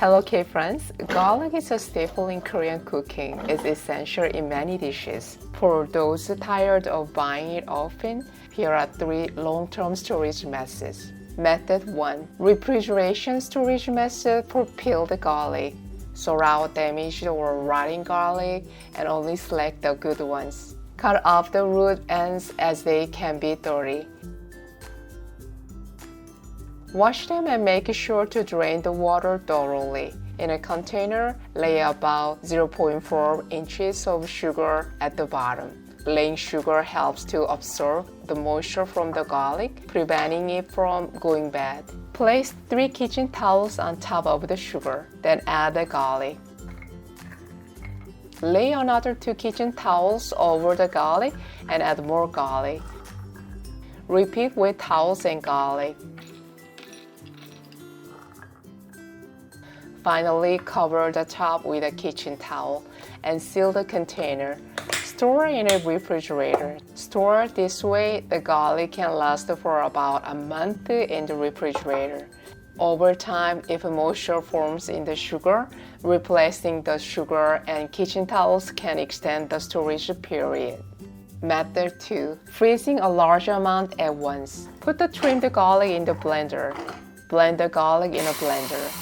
Hello K-friends! Garlic is a staple in Korean cooking. It's essential in many dishes. For those tired of buying it often, here are 3 long-term storage methods. Method 1. Refrigeration storage method for peeled garlic. Sort out damaged or rotting garlic and only select the good ones. Cut off the root ends as they can be dirty. Wash them and make sure to drain the water thoroughly. In a container, lay about 0.4 inches of sugar at the bottom. Laying sugar helps to absorb the moisture from the garlic, preventing it from going bad. Place 3 kitchen towels on top of the sugar, then add the garlic. Lay another 2 kitchen towels over the garlic and add more garlic. Repeat with towels and garlic. Finally, cover the top with a kitchen towel and seal the container. Store in a refrigerator. Store this way, the garlic can last for about a month in the refrigerator. Over time, if moisture forms in the sugar, replacing the sugar and kitchen towels can extend the storage period. Method 2. Freezing a large amount at once. Put the trimmed garlic in the blender. Blend the garlic in a blender.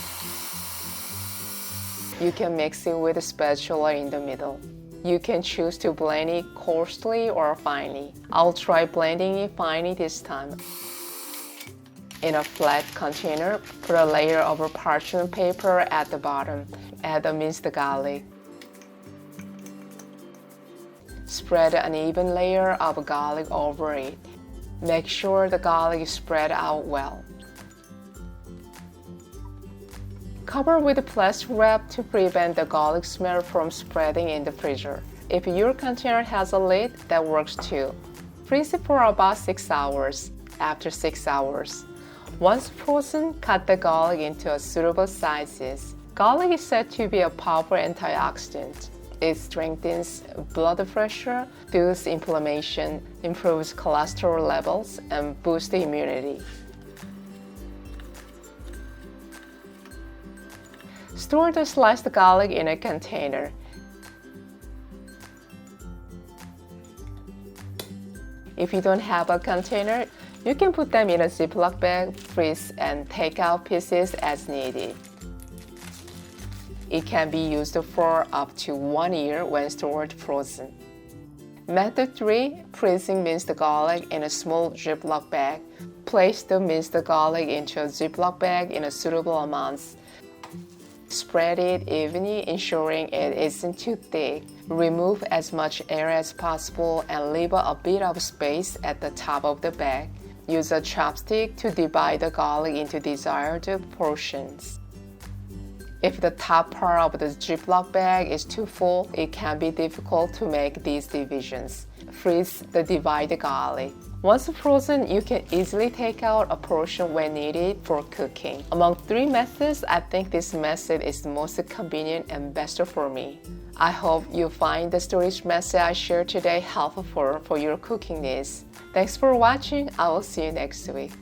You can mix it with a spatula in the middle. You can choose to blend it coarsely or finely. I'll try blending it finely this time. In a flat container, put a layer of parchment paper at the bottom. Add the minced garlic. Spread an even layer of garlic over it. Make sure the garlic is spread out well. Cover with a plastic wrap to prevent the garlic smell from spreading in the freezer. If your container has a lid, that works too. Freeze it for about 6 hours. After 6 hours, once frozen, cut the garlic into suitable sizes. Garlic is said to be a powerful antioxidant. It strengthens blood pressure, soothes inflammation, improves cholesterol levels, and boosts immunity. Store the sliced garlic in a container. If you don't have a container, you can put them in a Ziploc bag, freeze, and take out pieces as needed. It can be used for up to 1 year when stored frozen. Method 3. Freezing minced garlic in a small Ziploc bag. Place the minced garlic into a Ziploc bag in a suitable amounts. Spread it evenly, ensuring it isn't too thick. Remove as much air as possible and leave a bit of space at the top of the bag. Use a chopstick to divide the garlic into desired portions. If the top part of the Ziploc bag is too full, it can be difficult to make these divisions. Freeze the divided garlic. Once frozen, you can easily take out a portion when needed for cooking. Among 3 methods, I think this method is the most convenient and best for me. I hope you find the storage method I shared today helpful for your cooking needs. Thanks for watching. I will see you next week.